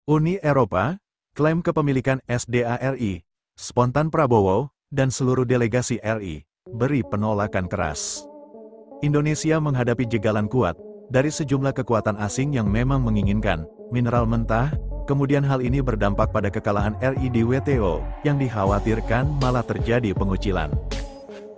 Uni Eropa, klaim kepemilikan SDA RI, spontan Prabowo, dan seluruh delegasi RI, beri penolakan keras. Indonesia menghadapi jegalan kuat, dari sejumlah kekuatan asing yang memang menginginkan mineral mentah, kemudian hal ini berdampak pada kekalahan RI di WTO, yang dikhawatirkan malah terjadi pengucilan.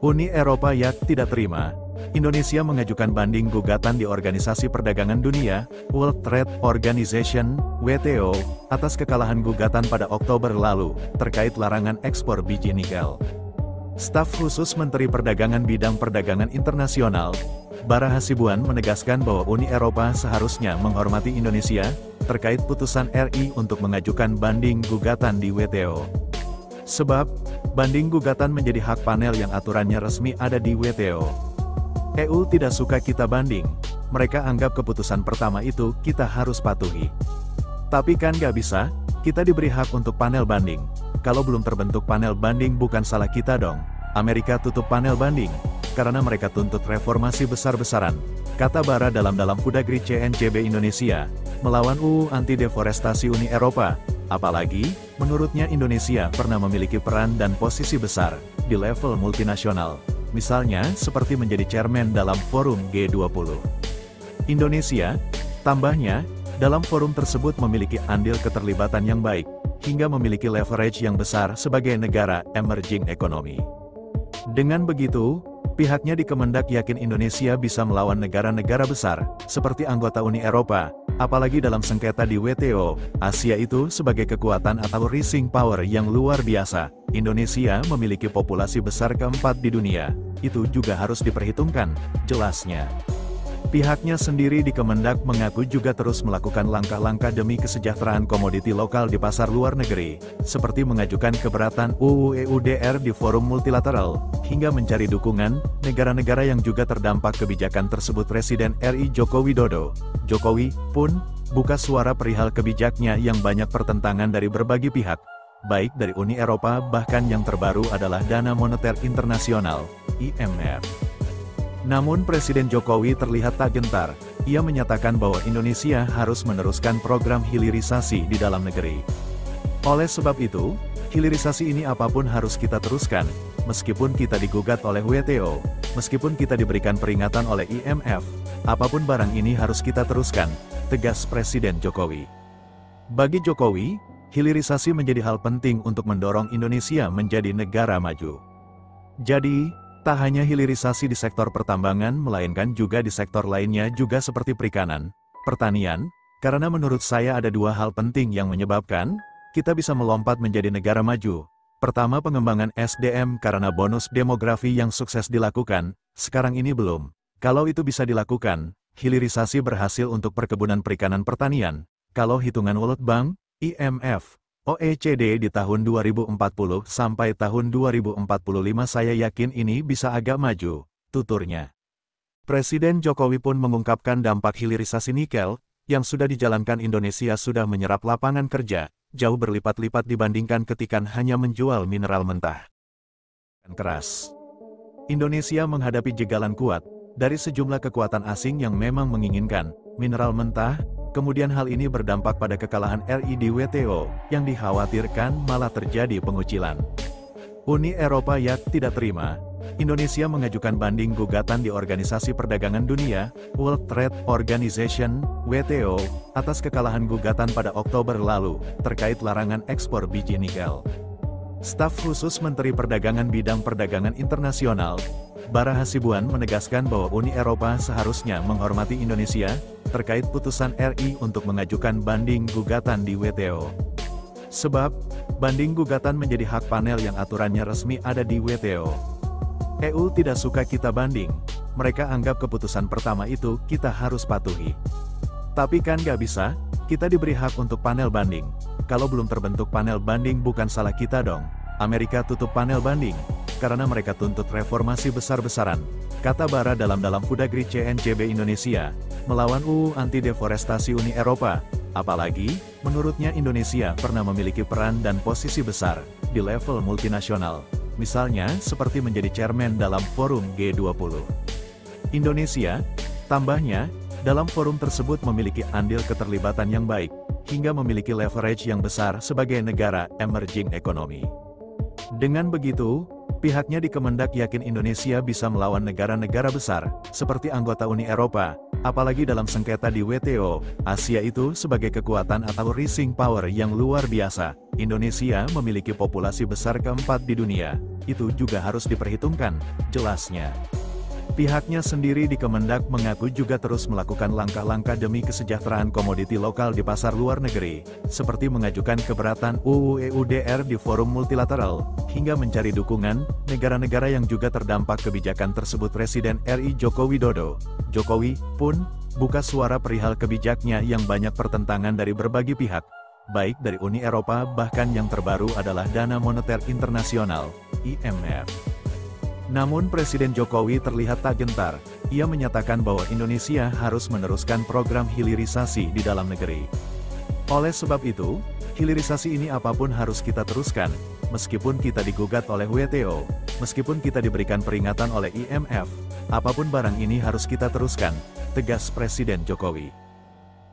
Uni Eropa tidak terima. Indonesia mengajukan banding gugatan di Organisasi Perdagangan Dunia, World Trade Organization, WTO, atas kekalahan gugatan pada Oktober lalu, terkait larangan ekspor biji nikel. Staf khusus Menteri Perdagangan Bidang Perdagangan Internasional, Bara Hasibuan menegaskan bahwa Uni Eropa seharusnya menghormati Indonesia, terkait putusan RI untuk mengajukan banding gugatan di WTO. Sebab, banding gugatan menjadi hak panel yang aturannya resmi ada di WTO. EU tidak suka kita banding, mereka anggap keputusan pertama itu kita harus patuhi. Tapi kan gak bisa, kita diberi hak untuk panel banding. Kalau belum terbentuk panel banding bukan salah kita dong. Amerika tutup panel banding, karena mereka tuntut reformasi besar-besaran, kata Bara dalam Kudagri CNCB Indonesia, melawan UU anti-deforestasi Uni Eropa. Apalagi, menurutnya Indonesia pernah memiliki peran dan posisi besar, di level multinasional. Misalnya, seperti menjadi chairman dalam forum G20. Indonesia, tambahnya, dalam forum tersebut memiliki andil keterlibatan yang baik, hingga memiliki leverage yang besar sebagai negara emerging economy. Dengan begitu, pihaknya di Kemendak yakin Indonesia bisa melawan negara-negara besar, seperti anggota Uni Eropa, apalagi dalam sengketa di WTO. Asia itu sebagai kekuatan atau rising power yang luar biasa. Indonesia memiliki populasi besar keempat di dunia, itu juga harus diperhitungkan, jelasnya. Pihaknya sendiri di Kemendak mengaku juga terus melakukan langkah-langkah demi kesejahteraan komoditi lokal di pasar luar negeri, seperti mengajukan keberatan UU EUDR di forum multilateral, hingga mencari dukungan negara-negara yang juga terdampak kebijakan tersebut. Presiden RI Joko Widodo, Jokowi, pun buka suara perihal kebijaknya yang banyak pertentangan dari berbagai pihak, baik dari Uni Eropa bahkan yang terbaru adalah Dana Moneter Internasional, IMF. Namun Presiden Jokowi terlihat tak gentar, ia menyatakan bahwa Indonesia harus meneruskan program hilirisasi di dalam negeri. Oleh sebab itu, hilirisasi ini apapun harus kita teruskan, meskipun kita digugat oleh WTO, meskipun kita diberikan peringatan oleh IMF, apapun barang ini harus kita teruskan, tegas Presiden Jokowi. Bagi Jokowi, hilirisasi menjadi hal penting untuk mendorong Indonesia menjadi negara maju. Jadi, tak hanya hilirisasi di sektor pertambangan melainkan juga di sektor lainnya juga seperti perikanan, pertanian, karena menurut saya ada dua hal penting yang menyebabkan kita bisa melompat menjadi negara maju. Pertama, pengembangan SDM karena bonus demografi yang sukses dilakukan, sekarang ini belum. Kalau itu bisa dilakukan, hilirisasi berhasil untuk perkebunan perikanan pertanian. Kalau hitungan World Bank, IMF, OECD di tahun 2040 sampai tahun 2045 saya yakin ini bisa agak maju, tuturnya. Presiden Jokowi pun mengungkapkan dampak hilirisasi nikel, yang sudah dijalankan Indonesia sudah menyerap lapangan kerja, jauh berlipat-lipat dibandingkan ketika hanya menjual mineral mentah. Keras. Indonesia menghadapi jegalan kuat, dari sejumlah kekuatan asing yang memang menginginkan mineral mentah, kemudian hal ini berdampak pada kekalahan RI di WTO, yang dikhawatirkan malah terjadi pengucilan. Uni Eropa tidak terima. Indonesia mengajukan banding gugatan di Organisasi Perdagangan Dunia, World Trade Organization, WTO, atas kekalahan gugatan pada Oktober lalu, terkait larangan ekspor biji nikel. Staf khusus Menteri Perdagangan Bidang Perdagangan Internasional, Bara Hasibuan menegaskan bahwa Uni Eropa seharusnya menghormati Indonesia, terkait putusan RI untuk mengajukan banding gugatan di WTO. Sebab, banding gugatan menjadi hak panel yang aturannya resmi ada di WTO. EU tidak suka kita banding, mereka anggap keputusan pertama itu kita harus patuhi. Tapi kan gak bisa, kita diberi hak untuk panel banding. Kalau belum terbentuk panel banding bukan salah kita dong. Amerika tutup panel banding, karena mereka tuntut reformasi besar-besaran, kata Bara dalam Kudagri CNCB Indonesia, melawan UU anti-deforestasi Uni Eropa. Apalagi, menurutnya Indonesia pernah memiliki peran dan posisi besar, di level multinasional. Misalnya, seperti menjadi chairman dalam forum G20. Indonesia, tambahnya, dalam forum tersebut memiliki andil keterlibatan yang baik, hingga memiliki leverage yang besar sebagai negara emerging economy. Dengan begitu, pihaknya di Kemendak yakin Indonesia bisa melawan negara-negara besar, seperti anggota Uni Eropa, apalagi dalam sengketa di WTO. Asia itu sebagai kekuatan atau rising power yang luar biasa. Indonesia memiliki populasi besar keempat di dunia, itu juga harus diperhitungkan, jelasnya. Pihaknya sendiri di Kemendak mengaku juga terus melakukan langkah-langkah demi kesejahteraan komoditi lokal di pasar luar negeri, seperti mengajukan keberatan UU EUDR di forum multilateral, hingga mencari dukungan negara-negara yang juga terdampak kebijakan tersebut. Presiden RI Joko Widodo, Jokowi, pun buka suara perihal kebijaknya yang banyak pertentangan dari berbagai pihak, baik dari Uni Eropa bahkan yang terbaru adalah Dana Moneter Internasional, IMF. Namun Presiden Jokowi terlihat tak gentar. Ia menyatakan bahwa Indonesia harus meneruskan program hilirisasi di dalam negeri. Oleh sebab itu, hilirisasi ini apapun harus kita teruskan, meskipun kita digugat oleh WTO, meskipun kita diberikan peringatan oleh IMF, apapun barang ini harus kita teruskan, tegas Presiden Jokowi.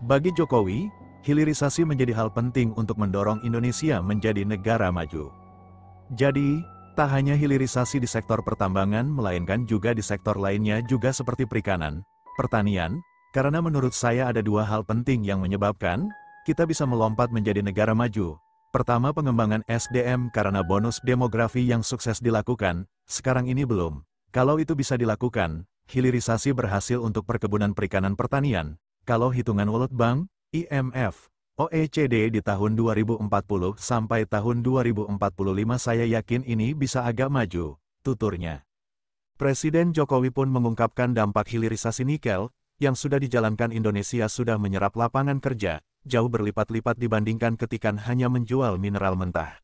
Bagi Jokowi, hilirisasi menjadi hal penting untuk mendorong Indonesia menjadi negara maju. Jadi, tak hanya hilirisasi di sektor pertambangan melainkan juga di sektor lainnya juga seperti perikanan, pertanian, karena menurut saya ada dua hal penting yang menyebabkan kita bisa melompat menjadi negara maju. Pertama, pengembangan SDM karena bonus demografi yang sukses dilakukan, sekarang ini belum. Kalau itu bisa dilakukan, hilirisasi berhasil untuk perkebunan perikanan pertanian. Kalau hitungan World Bank, IMF, OECD di tahun 2040 sampai tahun 2045 saya yakin ini bisa agak maju, tuturnya. Presiden Jokowi pun mengungkapkan dampak hilirisasi nikel, yang sudah dijalankan Indonesia sudah menyerap lapangan kerja, jauh berlipat-lipat dibandingkan ketika hanya menjual mineral mentah.